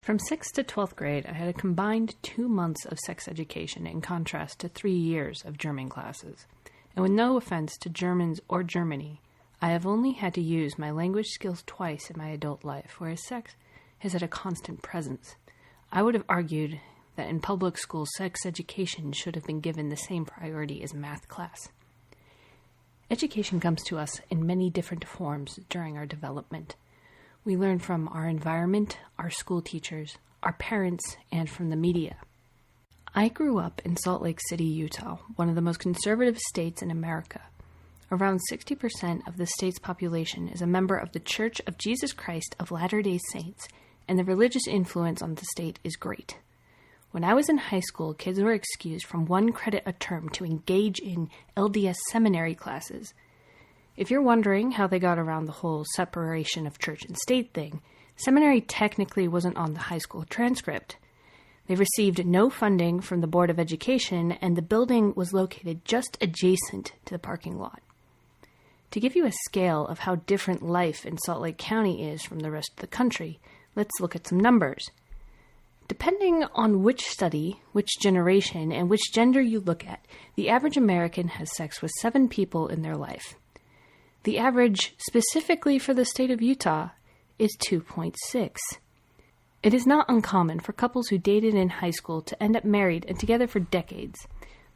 From 6th to 12th grade, I had a combined 2 months of sex education in contrast to 3 years of German classes. And with no offense to Germans or Germany, I have only had to use my language skills twice in my adult life, whereas sex has had a constant presence. I would have argued that in public schools, sex education should have been given the same priority as math class. Education comes to us in many different forms during our development. We learn from our environment, our school teachers, our parents, and from the media. I grew up in Salt Lake City, Utah, one of the most conservative states in America. Around 60% of the state's population is a member of the Church of Jesus Christ of Latter-day Saints, and the religious influence on the state is great. When I was in high school, kids were excused from 1 credit a term to engage in LDS seminary classes. If you're wondering how they got around the whole separation of church and state thing, seminary technically wasn't on the high school transcript. They received no funding from the Board of Education, and the building was located just adjacent to the parking lot. To give you a scale of how different life in Salt Lake County is from the rest of the country, let's look at some numbers. Depending on which study, which generation, and which gender you look at, the average American has sex with 7 people in their life. The average, specifically for the state of Utah, is 2.6. It is not uncommon for couples who dated in high school to end up married and together for decades.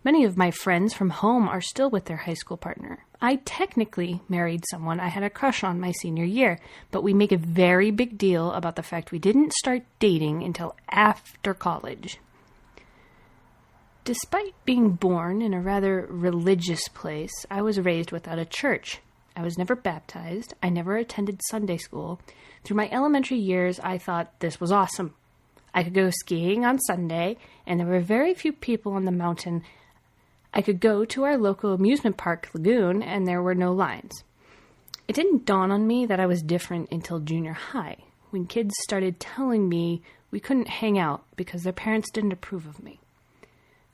Many of my friends from home are still with their high school partner. I technically married someone I had a crush on my senior year, but we make a very big deal about the fact we didn't start dating until after college. Despite being born in a rather religious place, I was raised without a church. I was never baptized. I never attended Sunday school. Through my elementary years, I thought this was awesome. I could go skiing on Sunday, and there were very few people on the mountain. I could go to our local amusement park lagoon, and there were no lines. It didn't dawn on me that I was different until junior high, when kids started telling me we couldn't hang out because their parents didn't approve of me.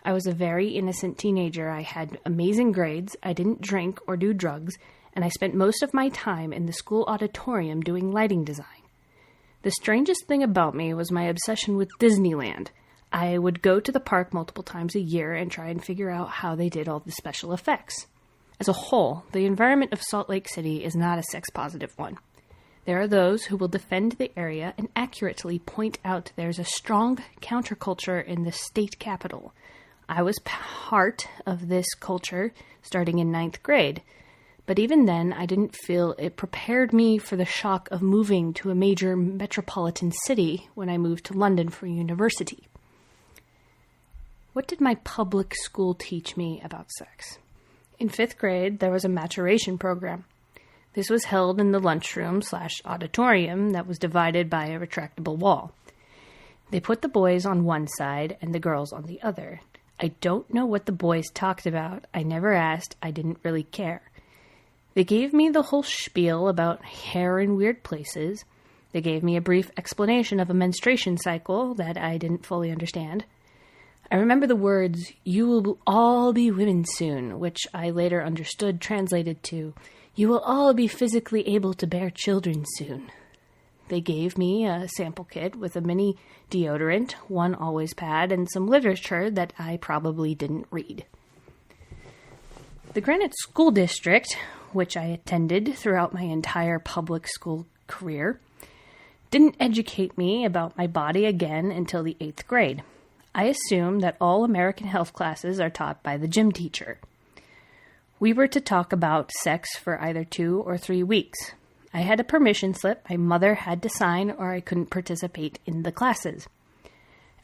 I was a very innocent teenager. I had amazing grades. I didn't drink or do drugs, and I spent most of my time in the school auditorium doing lighting design. The strangest thing about me was my obsession with Disneyland. I would go to the park multiple times a year and try and figure out how they did all the special effects. As a whole, the environment of Salt Lake City is not a sex-positive one. There are those who will defend the area and accurately point out there's a strong counterculture in the state capital. I was part of this culture starting in 9th grade. But even then, I didn't feel it prepared me for the shock of moving to a major metropolitan city when I moved to London for university. What did my public school teach me about sex? In 5th grade, there was a maturation program. This was held in the lunchroom/auditorium that was divided by a retractable wall. They put the boys on one side and the girls on the other. I don't know what the boys talked about. I never asked. I didn't really care. They gave me the whole spiel about hair in weird places. They gave me a brief explanation of a menstruation cycle that I didn't fully understand. I remember the words, "You will all be women soon," which I later understood translated to, "You will all be physically able to bear children soon." They gave me a sample kit with a mini deodorant, 1 Always pad, and some literature that I probably didn't read. The Granite School District, which I attended throughout my entire public school career, didn't educate me about my body again until the 8th grade. I assume that all American health classes are taught by the gym teacher. We were to talk about sex for either 2 or 3 weeks. I had a permission slip my mother had to sign or I couldn't participate in the classes.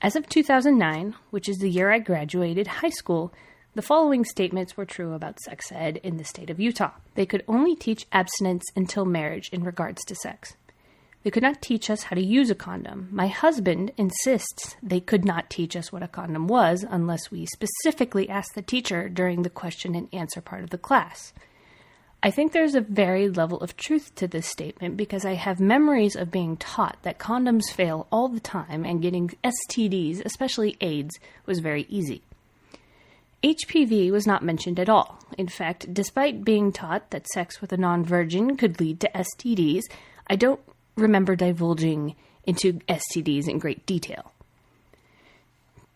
As of 2009, which is the year I graduated high school, the following statements were true about sex ed in the state of Utah. They could only teach abstinence until marriage in regards to sex. They could not teach us how to use a condom. My husband insists they could not teach us what a condom was unless we specifically asked the teacher during the question and answer part of the class. I think there's a varied level of truth to this statement because I have memories of being taught that condoms fail all the time and getting STDs, especially AIDS, was very easy. HPV was not mentioned at all. In fact, despite being taught that sex with a non-virgin could lead to STDs, I don't remember divulging into STDs in great detail.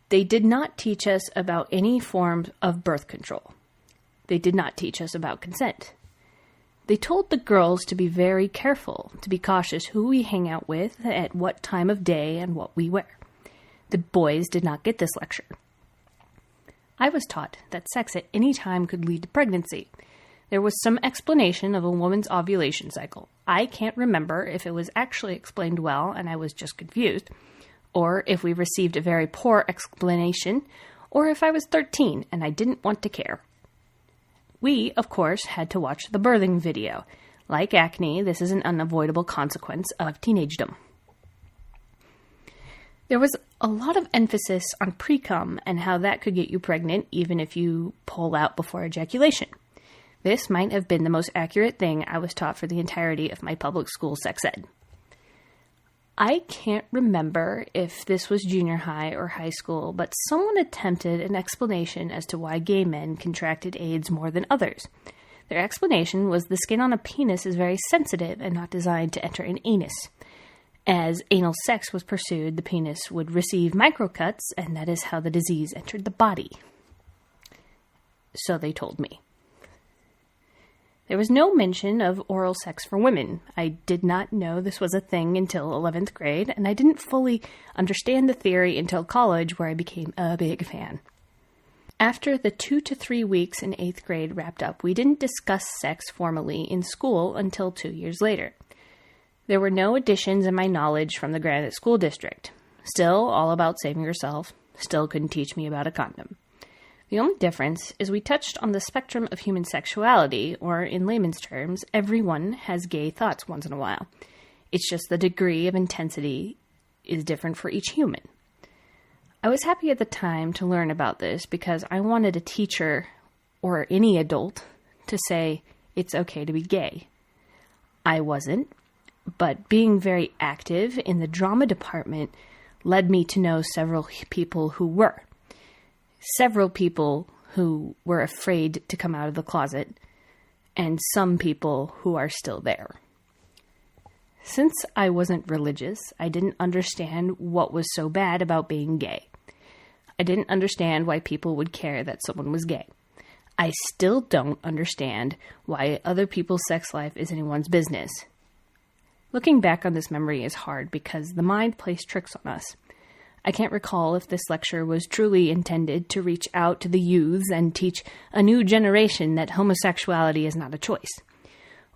They did not teach us about any form of birth control. They did not teach us about consent. They told the girls to be very careful, to be cautious who we hang out with, at what time of day, and what we wear. The boys did not get this lecture. I was taught that sex at any time could lead to pregnancy. There was some explanation of a woman's ovulation cycle. I can't remember if it was actually explained well and I was just confused, or if we received a very poor explanation, or if I was 13 and I didn't want to care. We, of course, had to watch the birthing video. Like acne, this is an unavoidable consequence of teenagedom. There was a lot of emphasis on pre-cum and how that could get you pregnant even if you pull out before ejaculation. This might have been the most accurate thing I was taught for the entirety of my public school sex ed. I can't remember if this was junior high or high school, but someone attempted an explanation as to why gay men contracted AIDS more than others. Their explanation was the skin on a penis is very sensitive and not designed to enter an anus. As anal sex was pursued, the penis would receive microcuts, and that is how the disease entered the body. So they told me. There was no mention of oral sex for women. I did not know this was a thing until 11th grade, and I didn't fully understand the theory until college, where I became a big fan. After the 2 to 3 weeks in 8th grade wrapped up, we didn't discuss sex formally in school until 2 years later. There were no additions in my knowledge from the Granite School District. Still all about saving yourself. Still couldn't teach me about a condom. The only difference is we touched on the spectrum of human sexuality, or in layman's terms, everyone has gay thoughts once in a while. It's just the degree of intensity is different for each human. I was happy at the time to learn about this because I wanted a teacher, or any adult, to say it's okay to be gay. I wasn't. But being very active in the drama department led me to know several people who were. Several people who were afraid to come out of the closet, and some people who are still there. Since I wasn't religious, I didn't understand what was so bad about being gay. I didn't understand why people would care that someone was gay. I still don't understand why other people's sex life is anyone's business. Looking back on this memory is hard because the mind plays tricks on us. I can't recall if this lecture was truly intended to reach out to the youths and teach a new generation that homosexuality is not a choice,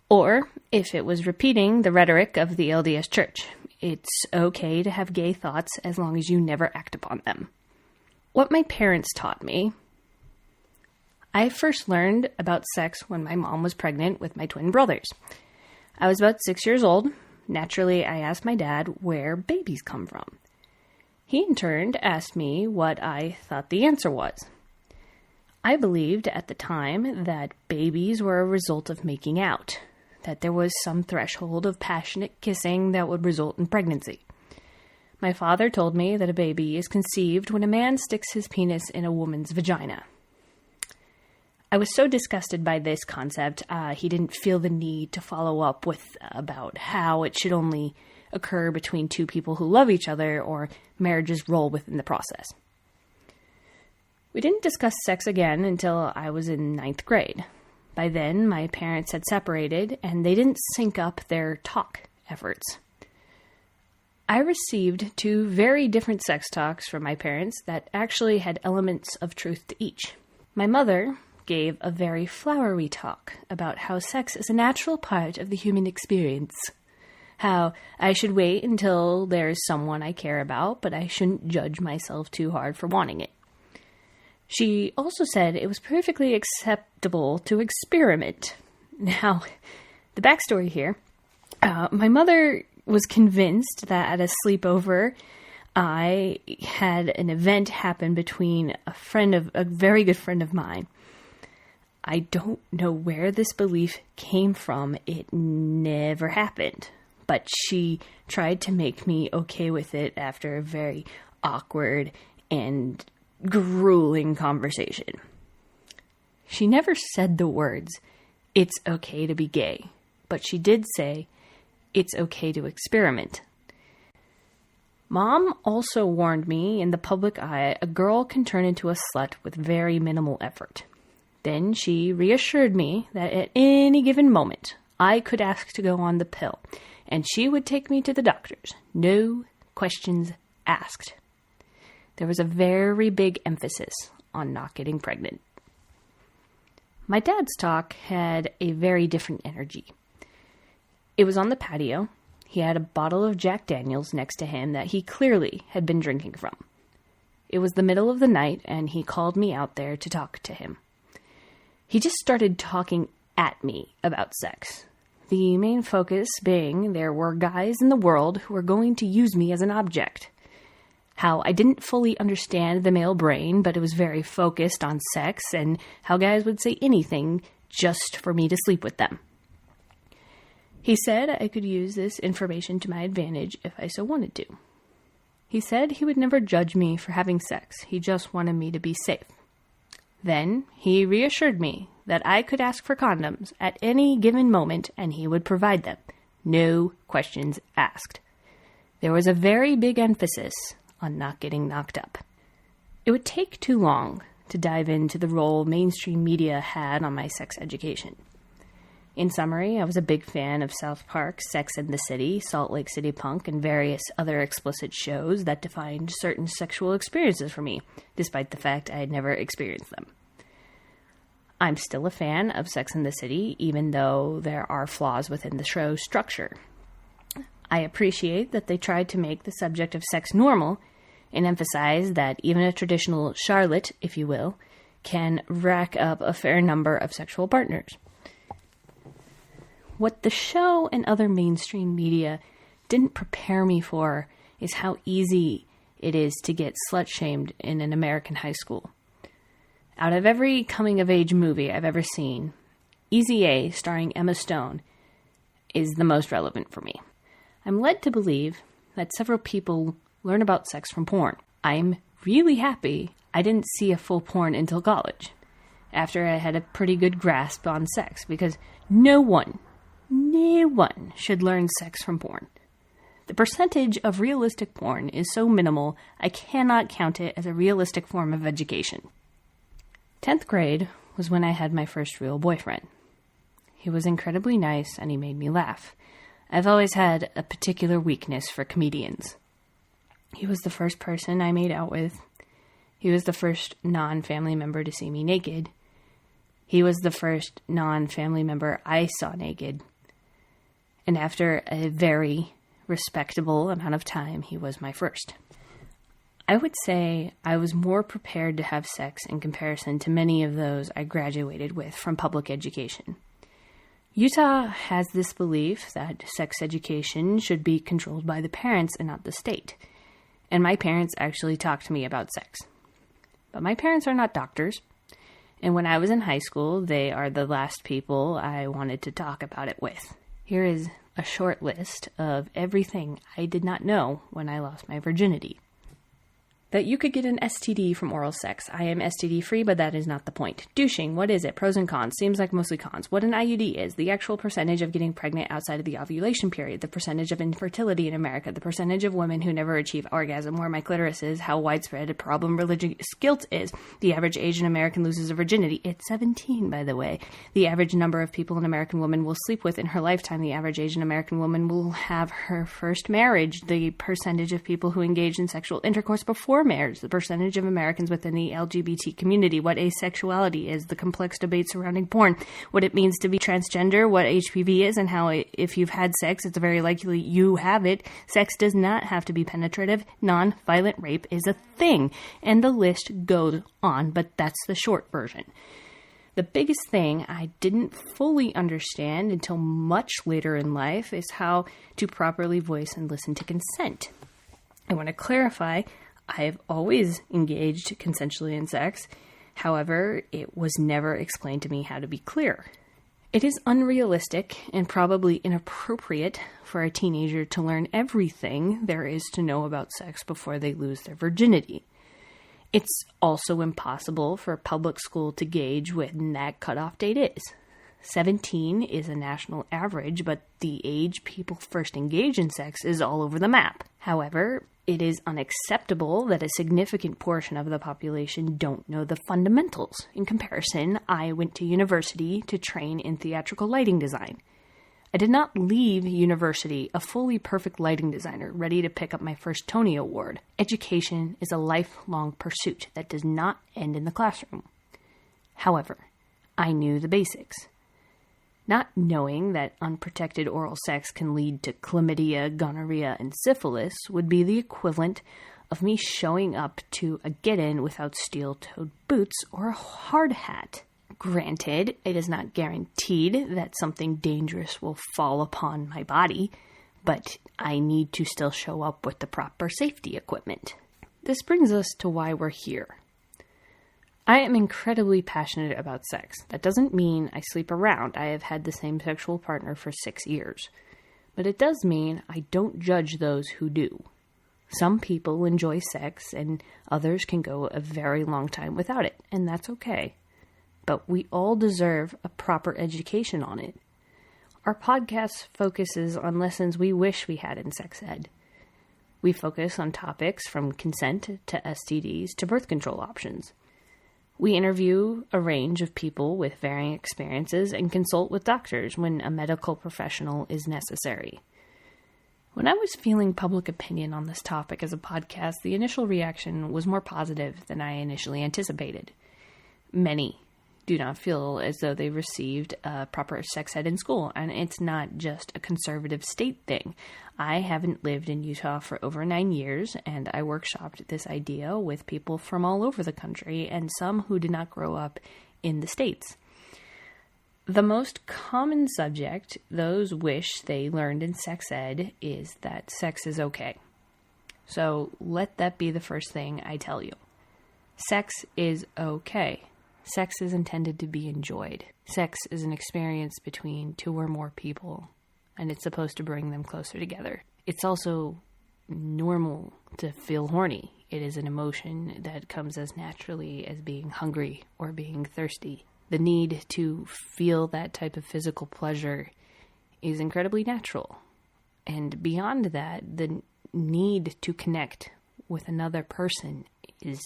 or if it was repeating the rhetoric of the LDS Church. It's okay to have gay thoughts as long as you never act upon them. What my parents taught me. I first learned about sex when my mom was pregnant with my twin brothers. I was about 6 years old. Naturally, I asked my dad where babies come from. He in turn asked me what I thought the answer was. I believed at the time that babies were a result of making out, that there was some threshold of passionate kissing that would result in pregnancy. My father told me that a baby is conceived when a man sticks his penis in a woman's vagina. I was so disgusted by this concept, he didn't feel the need to follow up with about how it should only occur between two people who love each other or marriages roll within the process. We didn't discuss sex again until I was in 9th grade. By then, my parents had separated and they didn't sync up their talk efforts. I received 2 very different sex talks from my parents that actually had elements of truth to each. My mother gave a very flowery talk about how sex is a natural part of the human experience. How I should wait until there's someone I care about, but I shouldn't judge myself too hard for wanting it. She also said it was perfectly acceptable to experiment. Now, the backstory here, my mother was convinced that at a sleepover, I had an event happen between a very good friend of mine. I don't know where this belief came from. It never happened. But she tried to make me okay with it after a very awkward and grueling conversation. She never said the words, "It's okay to be gay," but she did say, "It's okay to experiment." Mom also warned me in the public eye a girl can turn into a slut with very minimal effort. Then she reassured me that at any given moment I could ask to go on the pill, and she would take me to the doctors. No questions asked. There was a very big emphasis on not getting pregnant. My dad's talk had a very different energy. It was on the patio. He had a bottle of Jack Daniels next to him that he clearly had been drinking from. It was the middle of the night, and he called me out there to talk to him. He just started talking at me about sex. The main focus being there were guys in the world who were going to use me as an object. How I didn't fully understand the male brain, but it was very focused on sex, and how guys would say anything just for me to sleep with them. He said I could use this information to my advantage if I so wanted to. He said he would never judge me for having sex. He just wanted me to be safe. Then he reassured me that I could ask for condoms at any given moment and he would provide them. No questions asked. There was a very big emphasis on not getting knocked up. It would take too long to dive into the role mainstream media had on my sex education. In summary, I was a big fan of South Park, Sex and the City, Salt Lake City Punk, and various other explicit shows that defined certain sexual experiences for me, despite the fact I had never experienced them. I'm still a fan of Sex and the City, even though there are flaws within the show's structure. I appreciate that they tried to make the subject of sex normal and emphasize that even a traditional Charlotte, if you will, can rack up a fair number of sexual partners. What the show and other mainstream media didn't prepare me for is how easy it is to get slut-shamed in an American high school. Out of every coming-of-age movie I've ever seen, Easy A, starring Emma Stone, is the most relevant for me. I'm led to believe that several people learn about sex from porn. I'm really happy I didn't see a full porn until college, after I had a pretty good grasp on sex, because no one should learn sex from porn. The percentage of realistic porn is so minimal, I cannot count it as a realistic form of education. 10th grade was when I had my first real boyfriend. He was incredibly nice and he made me laugh. I've always had a particular weakness for comedians. He was the first person I made out with. He was the first non-family member to see me naked. He was the first non-family member I saw naked. And after a very respectable amount of time, he was my first. I would say I was more prepared to have sex in comparison to many of those I graduated with from public education. Utah has this belief that sex education should be controlled by the parents and not the state. And my parents actually talked to me about sex. But my parents are not doctors. And when I was in high school, they are the last people I wanted to talk about it with. Here is a short list of everything I did not know when I lost my virginity. That you could get an STD from oral sex. I am STD free, but that is not the point. Douching, what is it? Pros and cons. Seems like mostly cons. What an IUD is. The actual percentage of getting pregnant outside of the ovulation period. The percentage of infertility in America. The percentage of women who never achieve orgasm. Where my clitoris is. How widespread a problem religious guilt is. The average age an American loses a virginity. It's 17, by the way. The average number of people an American woman will sleep with in her lifetime. The average age an American woman will have her first marriage. The percentage of people who engage in sexual intercourse before marriage, the percentage of Americans within the LGBT community, what asexuality is, the complex debate surrounding porn, what it means to be transgender, what HPV is, and how if you've had sex, it's very likely you have it. Sex does not have to be penetrative. Non-violent rape is a thing. And the list goes on, but that's the short version. The biggest thing I didn't fully understand until much later in life is how to properly voice and listen to consent. I want to clarify, I've always engaged consensually in sex. However, it was never explained to me how to be clear. It is unrealistic and probably inappropriate for a teenager to learn everything there is to know about sex before they lose their virginity. It's also impossible for public school to gauge when that cutoff date is. 17 is a national average, but the age people first engage in sex is all over the map. However, it is unacceptable that a significant portion of the population don't know the fundamentals. In comparison, I went to university to train in theatrical lighting design. I did not leave university a fully perfect lighting designer ready to pick up my first Tony Award. Education is a lifelong pursuit that does not end in the classroom. However, I knew the basics. Not knowing that unprotected oral sex can lead to chlamydia, gonorrhea, and syphilis would be the equivalent of me showing up to a get-in without steel-toed boots or a hard hat. Granted, it is not guaranteed that something dangerous will fall upon my body, but I need to still show up with the proper safety equipment. This brings us to why we're here. I am incredibly passionate about sex. That doesn't mean I sleep around. I have had the same sexual partner for 6 years. But it does mean I don't judge those who do. Some people enjoy sex and others can go a very long time without it, and that's okay. But we all deserve a proper education on it. Our podcast focuses on lessons we wish we had in sex ed. We focus on topics from consent to STDs to birth control options. We interview a range of people with varying experiences and consult with doctors when a medical professional is necessary. When I was feeling public opinion on this topic as a podcast, the initial reaction was more positive than I initially anticipated. Many do not feel as though they received proper sex ed in school, and it's not just a conservative state thing. I haven't lived in Utah for over 9 years, and I workshopped this idea with people from all over the country and some who did not grow up in the States. The most common subject those wish they learned in sex ed is that sex is okay. So let that be the first thing I tell you. Sex is okay. Sex is intended to be enjoyed. Sex is an experience between two or more people, and it's supposed to bring them closer together. It's also normal to feel horny. It is an emotion that comes as naturally as being hungry or being thirsty. The need to feel that type of physical pleasure is incredibly natural. And beyond that, the need to connect with another person is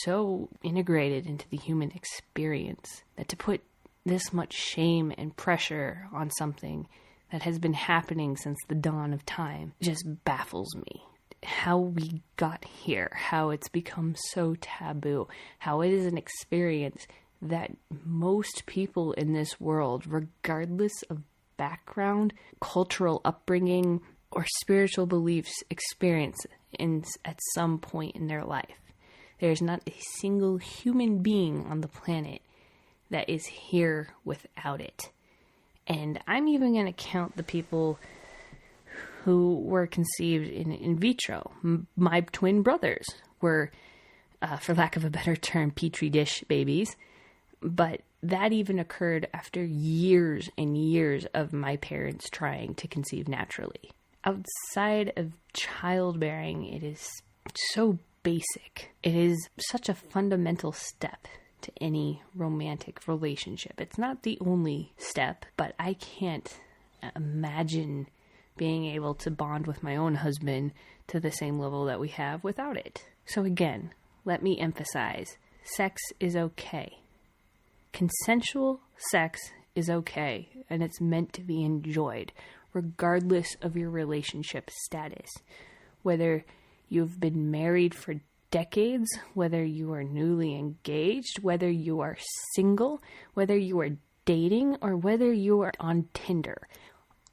so integrated into the human experience that to put this much shame and pressure on something that has been happening since the dawn of time just baffles me. How we got here, how it's become so taboo, how it is an experience that most people in this world, regardless of background, cultural upbringing, or spiritual beliefs, experience at some point in their life. There's not a single human being on the planet that is here without it. And I'm even going to count the people who were conceived in vitro. My twin brothers were, for lack of a better term, petri dish babies. But that even occurred after years and years of my parents trying to conceive naturally. Outside of childbearing, it is so basic. It is such a fundamental step to any romantic relationship. It's not the only step, but I can't imagine being able to bond with my own husband to the same level that we have without it. So again, let me emphasize, sex is okay. Consensual sex is okay, and it's meant to be enjoyed, regardless of your relationship status. Whether you've been married for decades, whether you are newly engaged, whether you are single, whether you are dating, or whether you are on Tinder.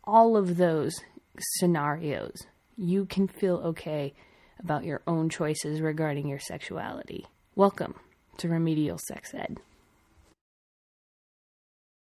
All of those scenarios, you can feel okay about your own choices regarding your sexuality. Welcome to Remedial Sex Ed.